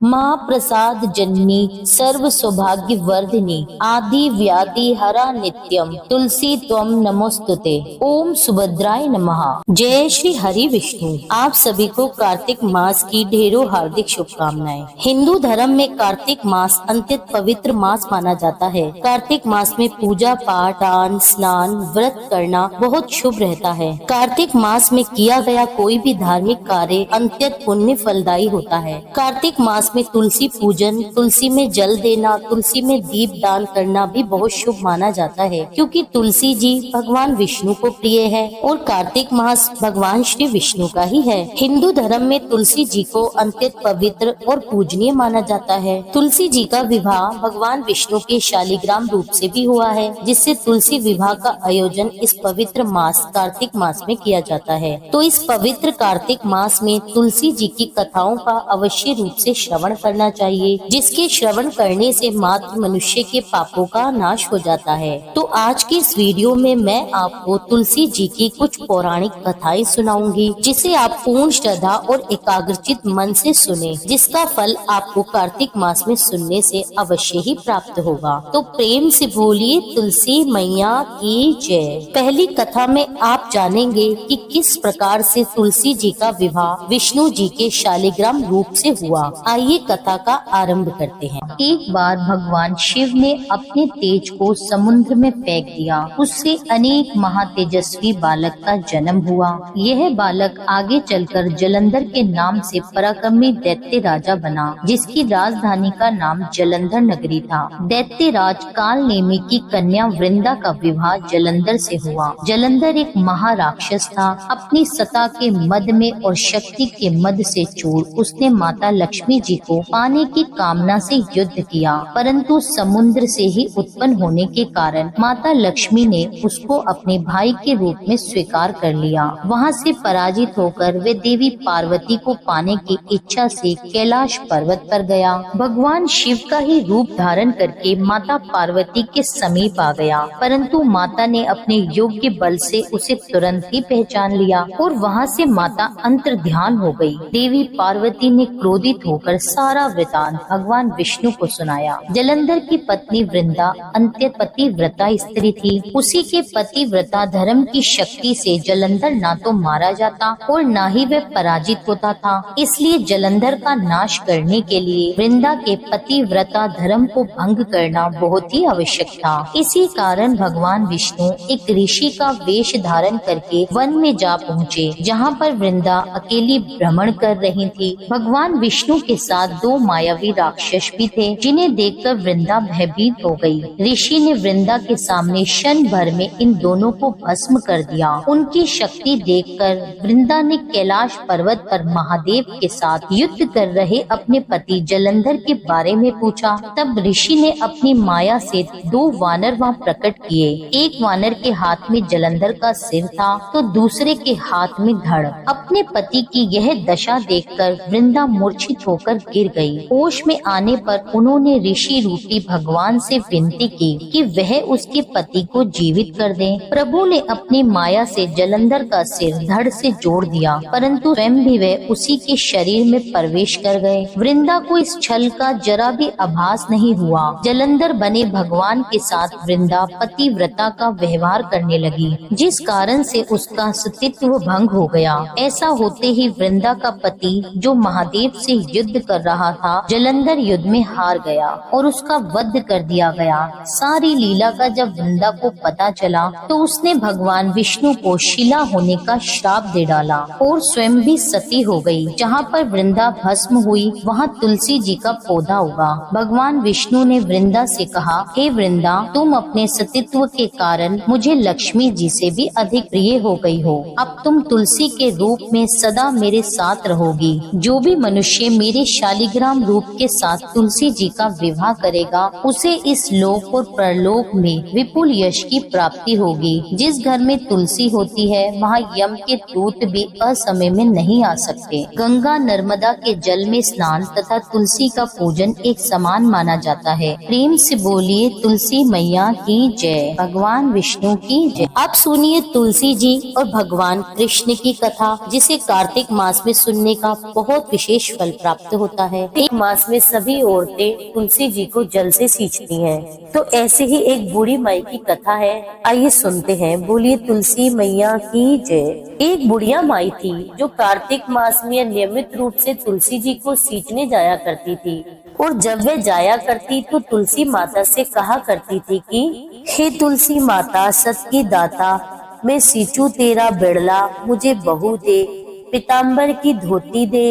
माँ प्रसाद जननी सर्व सौभाग्य वर्धिनी आदि व्याधि हरा नित्यम तुलसी त्वम नमोस्तुते। ओम सुभद्राय नमः। जय श्री हरि विष्णु। आप सभी को कार्तिक मास की ढेरों हार्दिक शुभकामनाएं। हिंदू धर्म में कार्तिक मास अत्यंत पवित्र मास माना जाता है। कार्तिक मास में पूजा पाठ, दान, स्नान, व्रत करना बहुत शुभ रहता है। कार्तिक मास में किया गया कोई भी धार्मिक कार्य अत्यंत पुण्य फलदायी होता है। कार्तिक मास में तुलसी पूजन, तुलसी में जल देना, तुलसी में दीप दान करना भी बहुत शुभ माना जाता है, क्योंकि तुलसी जी भगवान विष्णु को प्रिय है और कार्तिक मास भगवान श्री विष्णु का ही है। हिंदू धर्म में तुलसी जी को अत्यंत पवित्र और पूजनीय माना जाता है। तुलसी जी का विवाह भगवान विष्णु के शालिग्राम रूप से भी हुआ है, जिससे तुलसी विवाह का आयोजन इस पवित्र मास कार्तिक मास में किया जाता है। तो इस पवित्र कार्तिक मास में तुलसी जी की कथाओं का अवश्य रूप से श्रवण करना चाहिए, जिसके श्रवण करने से मात्र मनुष्य के पापों का नाश हो जाता है। तो आज की इस वीडियो में मैं आपको तुलसी जी की कुछ पौराणिक कथाएं सुनाऊंगी, जिसे आप पूर्ण श्रद्धा और एकाग्रचित मन से सुने, जिसका फल आपको कार्तिक मास में सुनने से अवश्य ही प्राप्त होगा। तो प्रेम से बोलिए तुलसी मैया की जय। पहली कथा में आप जानेंगे कि किस प्रकार से तुलसी जी का विवाह विष्णु जी के शालिग्राम रूप से हुआ। आइए कथा का आरंभ करते हैं। एक बार भगवान शिव ने अपने तेज को समुद्र में फेंक दिया। उससे अनेक महातेजस्वी बालक का जन्म हुआ। यह बालक आगे चलकर जलंधर के नाम से पराक्रमी दैत्य राजा बना, जिसकी राजधानी का नाम जलंधर नगरी था। दैत्य राज कालनेमी की कन्या वृंदा का विवाह जलंधर से हुआ। जलंधर एक महाराक्षस था। अपनी सत्ता के मद में और शक्ति के मद से चूर उसने माता लक्ष्मी जी को पाने की कामना से युद्ध किया, परंतु समुद्र से ही उत्पन्न होने के कारण माता लक्ष्मी ने उसको अपने भाई के रूप में स्वीकार कर लिया। वहाँ से पराजित होकर वे देवी पार्वती को पाने की इच्छा से कैलाश पर्वत पर गया। भगवान शिव का ही रूप धारण करके माता पार्वती के समीप आ गया, परंतु माता ने अपने योग्य बल से उसे तुरंत ही पहचान लिया और वहाँ से माता अंतर्ध्यान हो गई। देवी पार्वती ने क्रोधित होकर सारा वृतांत भगवान विष्णु को सुनाया। जलंधर की पत्नी वृंदा अत्यंत पतिव्रता स्त्री थी। उसी के पतिव्रता धर्म की शक्ति से जलंधर ना तो मारा जाता और ना ही वह पराजित होता था। इसलिए जलंधर का नाश करने के लिए वृंदा के पतिव्रता धर्म को भंग करना बहुत ही आवश्यक था। इसी कारण भगवान विष्णु एक ऋषि का वेश धारण करके वन में जा पहुँचे, जहाँ पर वृंदा अकेली भ्रमण कर रही थी। भगवान विष्णु के साथ दो मायावी राक्षस भी थे, जिन्हें देखकर वृंदा भयभीत हो गई। ऋषि ने वृंदा के सामने क्षण भर में इन दोनों को भस्म कर दिया। उनकी शक्ति देखकर वृंदा ने कैलाश पर्वत पर महादेव के साथ युद्ध कर रहे अपने पति जलंधर के बारे में पूछा। तब ऋषि ने अपनी माया से दो वानर वहाँ प्रकट किए। एक वानर के हाथ में जलंधर का सिर था तो दूसरे के हाथ में धड़। अपने पति की यह दशा देखकर वृंदा मूर्छित होकर गिर गई। होश में आने पर उन्होंने ऋषि रूपी भगवान से विनती की कि वह उसके पति को जीवित कर दें। प्रभु ने अपनी माया से जलंधर का सिर धड़ से जोड़ दिया, परंतु स्वयं भी वह उसी के शरीर में प्रवेश कर गए। वृंदा को इस छल का जरा भी आभास नहीं हुआ। जलंधर बने भगवान के साथ वृंदा पतिव्रता का व्यवहार करने लगी, जिस कारण से उसका अस्तित्व भंग हो गया। ऐसा होते ही वृंदा का पति जो महादेव से युद्ध कर रहा था, जलंधर युद्ध में हार गया और उसका वध कर दिया गया। सारी लीला का जब वृंदा को पता चला तो उसने भगवान विष्णु को शिला होने का श्राप दे डाला और स्वयं भी सती हो गई। जहाँ पर वृंदा भस्म हुई वहाँ तुलसी जी का पौधा उगा। भगवान विष्णु ने वृंदा से कहा, हे वृंदा, तुम अपने सतीत्व के कारण मुझे लक्ष्मी जी से भी अधिक प्रिय हो गई हो। अब तुम तुलसी के रूप में सदा मेरे साथ रहोगी। जो भी मनुष्य मेरे शालिग्राम रूप के साथ तुलसी जी का विवाह करेगा, उसे इस लोक और परलोक में विपुल यश की प्राप्ति होगी। जिस घर में तुलसी होती है वहाँ यम के दूत भी असमय में नहीं आ सकते। गंगा नर्मदा के जल में स्नान तथा तुलसी का पूजन एक समान माना जाता है। प्रेम से बोलिए तुलसी मैया की जय। भगवान विष्णु की जय। अब सुनिए तुलसी जी और भगवान कृष्ण की कथा, जिसे कार्तिक मास में सुनने का बहुत विशेष फल प्राप्त होता होता है। एक मास में सभी औरतें तुलसी जी को जल से सींचती हैं। तो ऐसे ही एक बूढ़ी माई की कथा है, आइए सुनते हैं। बोलिए तुलसी मैया की जय। एक बुढ़िया माई थी जो कार्तिक मास में नियमित रूप से तुलसी जी को सींचने जाया करती थी। और जब वे जाया करती तो तुलसी माता से कहा करती थी कि हे तुलसी माता सत की दाता, मैं सींचू तेरा बिड़ला, मुझे बहू दे, पीताम्बर की धोती दे,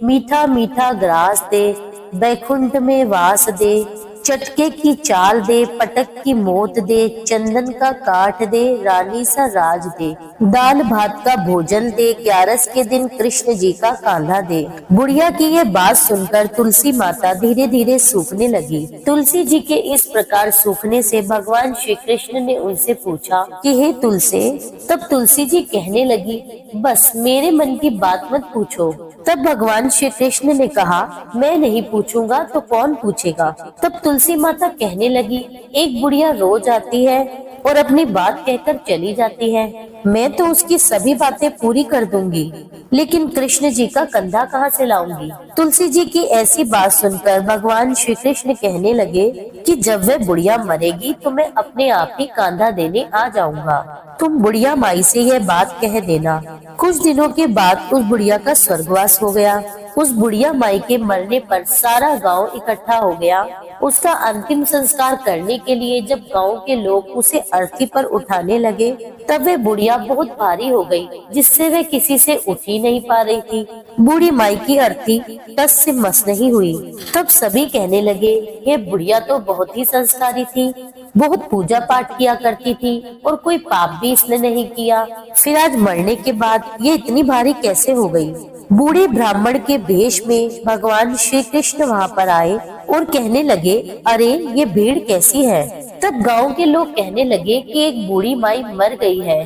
मीठा मीठा ग्रास दे, बैकुंठ में वास दे, चटके की चाल दे, पटक की मोत दे, चंदन का काठ दे, रानी सा राज दे, दाल भात का भोजन दे, ग्यारस के दिन कृष्ण जी का कांधा दे। बुढ़िया की ये बात सुनकर तुलसी माता धीरे धीरे सूखने लगी। तुलसी जी के इस प्रकार सूखने से भगवान श्री कृष्ण ने उनसे पूछा कि हे तुलसी। तब तुलसी जी कहने लगी, बस मेरे मन की बात मत पूछो। तब भगवान श्री कृष्ण ने कहा, मैं नहीं पूछूंगा तो कौन पूछेगा। तब तुलसी माता कहने लगी, एक बुढ़िया रोज आती है और अपनी बात कहकर चली जाती है, मैं तो उसकी सभी बातें पूरी कर दूंगी, लेकिन कृष्ण जी का कंधा कहाँ से लाऊंगी। तुलसी जी की ऐसी बात सुनकर भगवान श्री कृष्ण कहने लगे कि जब वह बुढ़िया मरेगी तो मैं अपने आप ही कांधा देने आ जाऊंगा, तुम बुढ़िया माई से यह बात कह देना। कुछ दिनों के बाद उस बुढ़िया का स्वर्गवास हो गया। उस बुढ़िया माई के मरने पर सारा गांव इकट्ठा हो गया। उसका अंतिम संस्कार करने के लिए जब गांव के लोग उसे अर्थी पर उठाने लगे तब वह बुढ़िया बहुत भारी हो गई, जिससे वह किसी से उठ ही नहीं पा रही थी। बूढ़ी माई की अर्थी टस से मस नहीं हुई। तब सभी कहने लगे, ये बुढ़िया तो बहुत ही संस्कारी थी, बहुत पूजा पाठ किया करती थी और कोई पाप भी इसने नहीं किया, फिर आज मरने के बाद ये इतनी भारी कैसे हो गई। बूढ़े ब्राह्मण के वेश में भगवान श्री कृष्ण वहाँ पर आए और कहने लगे, अरे ये भीड़ कैसी है। तब गांव के लोग कहने लगे कि एक बूढ़ी माई मर गई है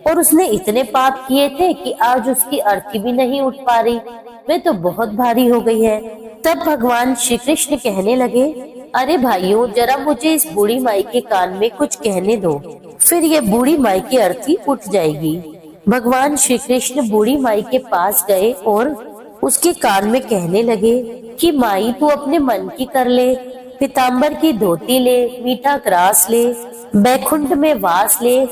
और उसने इतने पाप किए थे कि आज उसकी अर्थी भी नहीं उठ पा रही, वे तो बहुत भारी हो गई है। तब भगवान श्री कृष्ण कहने लगे, अरे भाइयों, जरा मुझे इस बूढ़ी माई के कान में कुछ कहने दो, फिर ये बूढ़ी माई की अर्थी उठ जाएगी। भगवान श्री कृष्ण बूढ़ी माई के पास गए और उसके कान में कहने लगे कि माई तू अपने मन की कर ले, पीताम्बर की धोती ले, मीठा ग्रास ले, बैकुंठ में वास ले,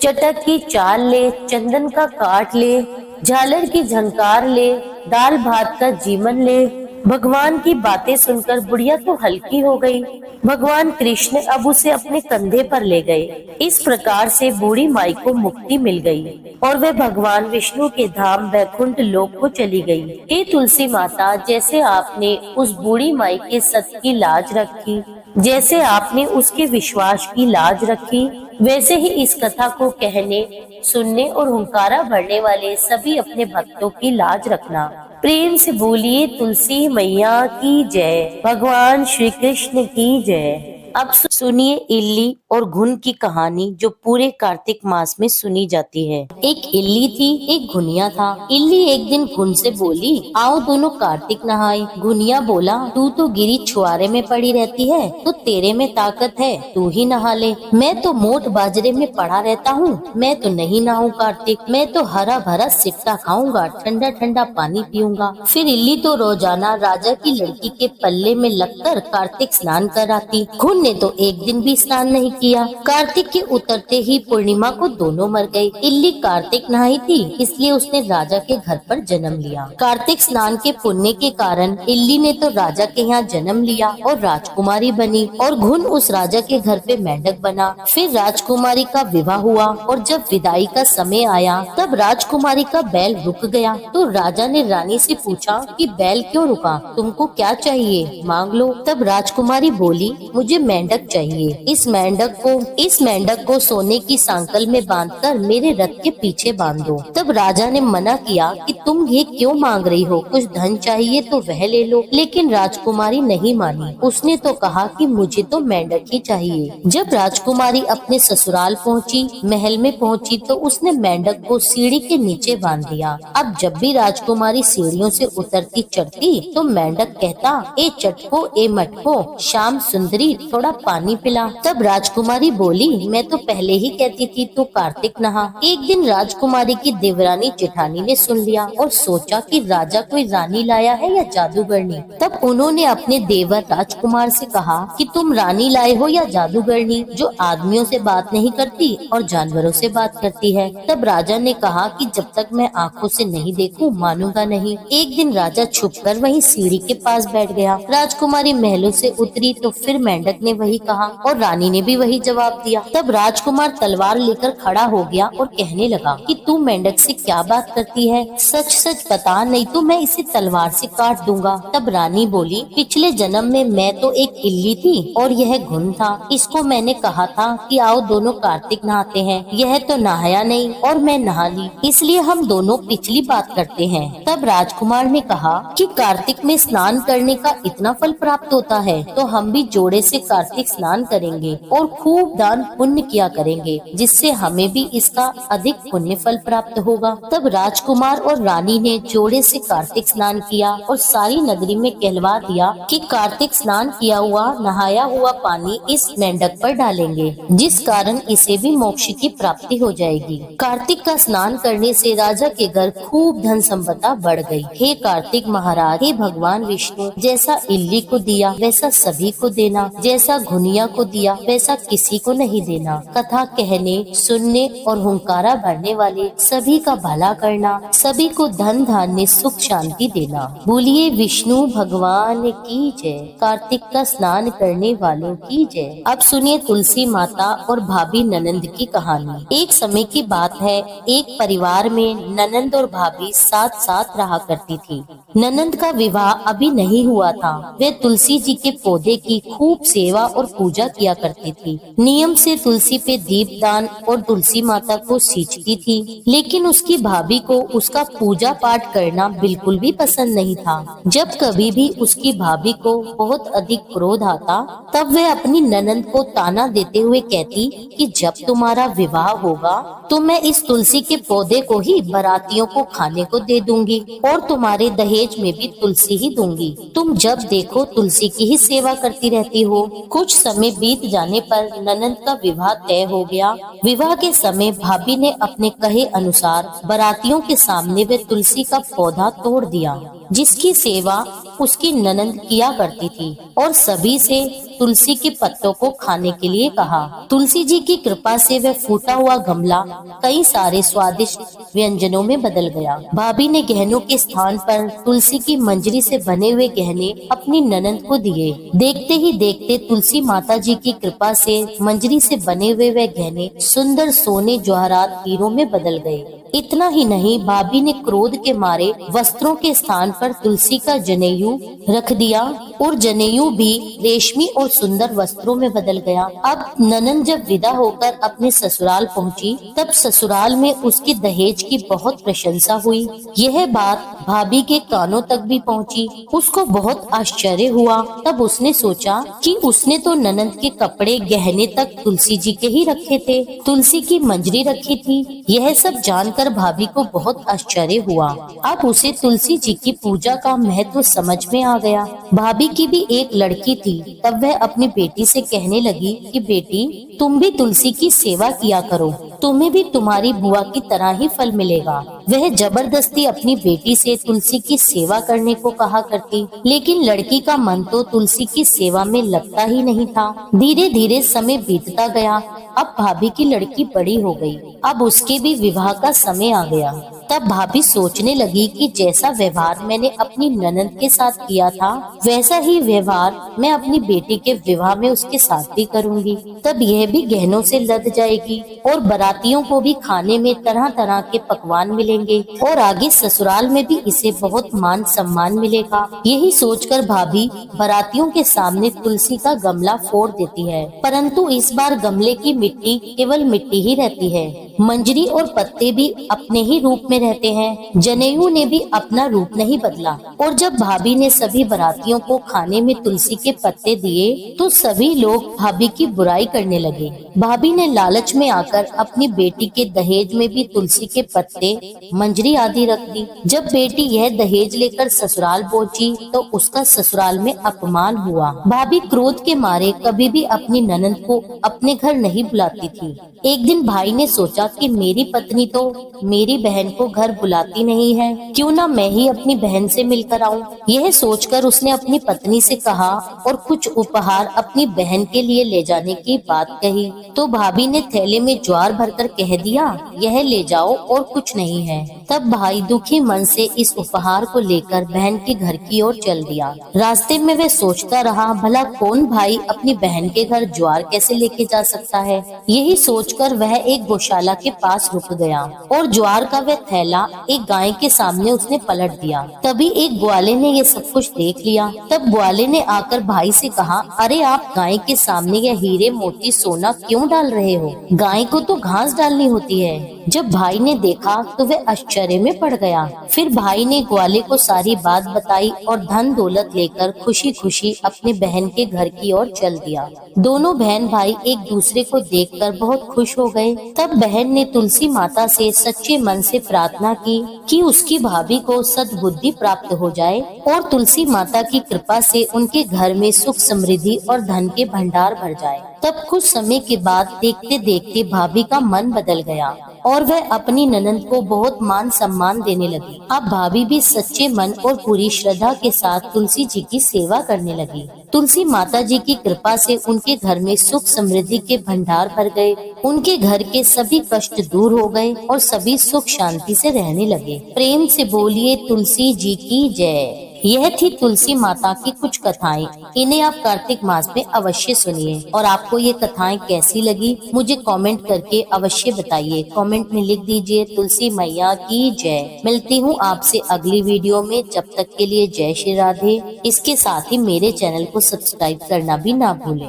चटक की चाल ले, चंदन का काट ले, झालर की झंकार ले, दाल भात का जीवन ले। भगवान की बातें सुनकर बुढ़िया तो हल्की हो गई। भगवान कृष्ण अब उसे अपने कंधे पर ले गए। इस प्रकार से बूढ़ी माई को मुक्ति मिल गई और वह भगवान विष्णु के धाम वैकुंठ लोक को चली गई। हे तुलसी माता, जैसे आपने उस बूढ़ी माई के सत की लाज रखी, जैसे आपने उसके विश्वास की लाज रखी, वैसे ही इस कथा को कहने, सुनने और हुंकारा भरने वाले सभी अपने भक्तों की लाज रखना। प्रेम से बोलिए तुलसी मैया की जय, भगवान श्री कृष्ण की जय। अब सुनिए इल्ली और घुन की कहानी जो पूरे कार्तिक मास में सुनी जाती है। एक इल्ली थी, एक घुनिया था। इल्ली एक दिन घुन से बोली, आओ दोनों कार्तिक नहाए। घुनिया बोला, तू तो गिरी छुआरे में पड़ी रहती है, तो तेरे में ताकत है, तू ही नहा ले। मैं तो मोट बाजरे में पड़ा रहता हूँ, मैं तो नहीं नहाऊं कार्तिक, मैं तो हरा भरा सिट्टा खाऊंगा, ठंडा ठंडा पानी पीऊंगा। फिर इल्ली तो रोजाना राजा की लड़की के पल्ले में लगकर कार्तिक स्नान कर आती। घुन ने तो एक दिन भी स्नान नहीं किया। कार्तिक के उतरते ही पूर्णिमा को दोनों मर गए। इल्ली कार्तिक नहाई थी, इसलिए उसने राजा के घर पर जन्म लिया। कार्तिक स्नान के पुण्य के कारण इल्ली ने तो राजा के यहाँ जन्म लिया और राजकुमारी बनी, और घुन उस राजा के घर पे मेंढक बना। फिर राजकुमारी का विवाह हुआ और जब विदाई का समय आया तब राजकुमारी का बैल रुक गया। तो राजा ने रानी से पूछा कि बैल क्यों रुका, तुमको क्या चाहिए, मांग लो। तब राजकुमारी बोली, मुझे मेंढक चाहिए। इस मेंढक को सोने की सांकल में बांधकर मेरे रथ के पीछे बांध दो। तब राजा ने मना किया कि तुम ये क्यों मांग रही हो, कुछ धन चाहिए तो वह ले लो। लेकिन राजकुमारी नहीं मानी, उसने तो कहा कि मुझे तो मेंढक ही चाहिए। जब राजकुमारी अपने ससुराल पहुंची, महल में पहुंची, तो उसने मेंढक को सीढ़ी के नीचे बांध दिया। अब जब भी राजकुमारी सीढ़ियों से उतरती चढ़ती तो मेंढक कहता, ए चटको ए मटको, शाम सुंदरी थोड़ा थोड़ा पानी पिला। तब राजकुमारी बोली, मैं तो पहले ही कहती थी तू कार्तिक नहा। एक दिन राजकुमारी की देवरानी जेठानी ने सुन लिया और सोचा कि राजा कोई रानी लाया है या जादूगरनी। तब उन्होंने अपने देवर राजकुमार से कहा कि तुम रानी लाए हो या जादूगरनी जो आदमियों से बात नहीं करती और जानवरों से बात करती है। तब राजा ने कहा कि जब तक मैं आंखों से नहीं देखूं मानूंगा नहीं। एक दिन राजा छुपकर वहीं सीढ़ी के पास बैठ गया। राजकुमारी महलों से उतरी तो फिर मेंढक ने वही कहा और रानी ने भी वही जवाब दिया। तब राजकुमार तलवार लेकर खड़ा हो गया और कहने लगा कि तू मेंढक से क्या बात करती है, सच सच बता, नहीं तो मैं इसे तलवार से काट दूंगा। तब रानी बोली, पिछले जन्म में मैं तो एक इल्ली थी और यह घुन था। इसको मैंने कहा था कि आओ दोनों कार्तिक नहाते हैं, यह तो नहाया नहीं और मैं नहा ली, इसलिए हम दोनों पिछली बात करते हैं। तब राजकुमार ने कहा कि कार्तिक में स्नान करने का इतना फल प्राप्त होता है तो हम भी जोड़े से कार्तिक स्नान करेंगे और खूब दान पुण्य किया करेंगे, जिससे हमें भी इसका अधिक पुण्य फल प्राप्त होगा। तब राजकुमार और रानी ने जोड़े से कार्तिक स्नान किया और सारी नगरी में कहलवा दिया कि कार्तिक स्नान किया हुआ नहाया हुआ पानी इस मेंढक पर डालेंगे, जिस कारण इसे भी मोक्ष की प्राप्ति हो जाएगी। कार्तिक का स्नान करने से राजा के घर खूब धन संपदा बढ़ गई। हे कार्तिक महाराज, हे भगवान विष्णु, जैसा इल्ली को दिया वैसा सभी को देना, जैसा घुनिया को दिया वैसा किसी को नहीं देना। कथा कहने, सुनने और हुंकारा भरने वाले सभी का भला करना, सभी को धन धान्य सुख शांति देना। बोलिए विष्णु भगवान की जय, कार्तिक का स्नान करने वालों की जय। अब सुनिए तुलसी माता और भाभी ननंद की कहानी। एक समय की बात है, एक परिवार में ननंद और भाभी साथ साथ रहा करती थी। ननंद का विवाह अभी नहीं हुआ था। वे तुलसी जी के पौधे की खूब सेवा और पूजा किया करती थी। नियम से तुलसी पे दीपदान और तुलसी माता को सींचती थी, लेकिन उसकी भाभी को उसका पूजा पाठ करना बिल्कुल भी पसंद नहीं था। जब कभी भी उसकी भाभी को बहुत अधिक क्रोध आता तब वह अपनी ननंद को ताना देते हुए कहती कि जब तुम्हारा विवाह होगा तो मैं इस तुलसी के पौधे को ही बारातियों को खाने को दे दूंगी और तुम्हारे दहेज में भी तुलसी ही दूंगी। तुम जब देखो तुलसी की ही सेवा करती रहती हो। कुछ समय बीत जाने पर ननंद का विवाह तय हो गया। विवाह के समय भाभी ने अपने कहे अनुसार बारातियों के सामने वे तुलसी का पौधा तोड़ दिया, जिसकी सेवा उसकी ननंद किया करती थी और सभी से तुलसी के पत्तों को खाने के लिए कहा। तुलसी जी की कृपा से वह फूटा हुआ गमला कई सारे स्वादिष्ट व्यंजनों में बदल गया। भाभी ने गहनों के स्थान पर तुलसी की मंजरी से बने हुए गहने अपनी ननंद को दिए। देखते ही देखते तुलसी माता जी की कृपा से मंजरी से बने हुए वे गहने सुंदर सोने जवाहरात हीरों में बदल गए। इतना ही नहीं, भाभी ने क्रोध के मारे वस्त्रों के स्थान पर तुलसी का जनेऊ रख दिया और जनेऊ भी रेशमी और सुंदर वस्त्रों में बदल गया। अब ननंद जब विदा होकर अपने ससुराल पहुंची तब ससुराल में उसकी दहेज की बहुत प्रशंसा हुई। यह बात भाभी के कानों तक भी पहुंची। उसको बहुत आश्चर्य हुआ। तब उसने सोचा कि उसने तो ननंद के कपड़े गहने तक तुलसी जी के ही रखे थे, तुलसी की मंजरी रखी थी। यह सब जानकर भाभी को बहुत आश्चर्य हुआ। अब उसे तुलसी जी की पूजा का महत्व समझ में आ गया। भाभी की भी एक लड़की थी। तब वह अपनी बेटी से कहने लगी कि बेटी, तुम भी तुलसी की सेवा किया करो, तुम्हें भी तुम्हारी बुआ की तरह ही फल मिलेगा। वह जबरदस्ती अपनी बेटी से तुलसी की सेवा करने को कहा करती, लेकिन लड़की का मन तो तुलसी की सेवा में लगता ही नहीं था। धीरे धीरे समय बीतता गया। अब भाभी की लड़की बड़ी हो गई। अब उसके भी विवाह का समय आ गया। तब भाभी सोचने लगी कि जैसा व्यवहार मैंने अपनी ननंद के साथ किया था वैसा ही व्यवहार मैं अपनी बेटी के विवाह में उसके साथ भी करूंगी। तब यह भी गहनों से लद जाएगी और बारातियों को भी खाने में तरह तरह के पकवान मिलेंगे और आगे ससुराल में भी इसे बहुत मान सम्मान मिलेगा। यही सोचकर भाभी बारातियों के सामने तुलसी का गमला फोड़ देती है, परंतु इस बार गमले की मिट्टी केवल मिट्टी ही रहती है। मंजरी और पत्ते भी अपने ही रूप में रहते हैं। जनेऊ ने भी अपना रूप नहीं बदला। और जब भाभी ने सभी बारातियों को खाने में तुलसी के पत्ते दिए तो सभी लोग भाभी की बुराई करने लगे। भाभी ने लालच में आकर अपनी बेटी के दहेज में भी तुलसी के पत्ते, मंजरी आदि रख दी। जब बेटी यह दहेज लेकर ससुराल पहुंची तो उसका ससुराल में अपमान हुआ। भाभी क्रोध के मारे कभी भी अपनी ननद को अपने घर नहीं बुलाती थी। एक दिन भाई ने सोचा कि मेरी पत्नी तो मेरी बहन को घर बुलाती नहीं है, क्यों ना मैं ही अपनी बहन से मिलकर आऊं। यह सोचकर उसने अपनी पत्नी से कहा और कुछ उपहार अपनी बहन के लिए ले जाने की बात कही। तो भाभी ने थैले में ज्वार भरकर कह दिया, यह ले जाओ और कुछ नहीं है। तब भाई दुखी मन से इस उपहार को लेकर बहन के घर की ओर चल दिया। रास्ते में वह सोचता रहा, भला कौन भाई अपनी बहन के घर ज्वार कैसे लेके जा सकता है। यही सोचकर वह एक गौशाला के पास रुक गया और ज्वार का वह थैला एक गाय के सामने उसने पलट दिया। तभी एक ग्वाले ने यह सब कुछ देख लिया। तब ग्वाले ने आकर भाई से कहा, अरे आप गाय के सामने यह हीरे मोती सोना क्यों डाल रहे हो? गाय को तो घास डालनी होती है। जब भाई ने देखा तो वह आश्चर्य में पड़ गया। फिर भाई ने ग्वाले को सारी बात बताई और धन दौलत लेकर खुशी खुशी अपने बहन के घर की ओर चल दिया। दोनों बहन भाई एक दूसरे को देखकर बहुत खुश हो गए। तब बहन ने तुलसी माता से सच्चे मन से प्रार्थना की कि उसकी भाभी को सद्बुद्धि प्राप्त हो जाए और तुलसी माता की कृपा से उनके घर में सुख समृद्धि और धन के भंडार भर जाए। तब कुछ समय के बाद देखते देखते भाभी का मन बदल गया और वह अपनी ननद को बहुत मान सम्मान देने लगी। अब भाभी भी सच्चे मन और पूरी श्रद्धा के साथ तुलसी जी की सेवा करने लगी। तुलसी माता जी की कृपा से उनके घर में सुख समृद्धि के भंडार भर गए। उनके घर के सभी कष्ट दूर हो गए और सभी सुख शांति से रहने लगे। प्रेम से बोलिए तुलसी जी की जय। यह थी तुलसी माता की कुछ कथाएं। इन्हें आप कार्तिक मास में अवश्य सुनिए। और आपको ये कथाएं कैसी लगी मुझे कमेंट करके अवश्य बताइए। कमेंट में लिख दीजिए तुलसी मैया की जय। मिलती हूँ आपसे अगली वीडियो में। जब तक के लिए जय श्री राधे। इसके साथ ही मेरे चैनल को सब्सक्राइब करना भी ना भूलें।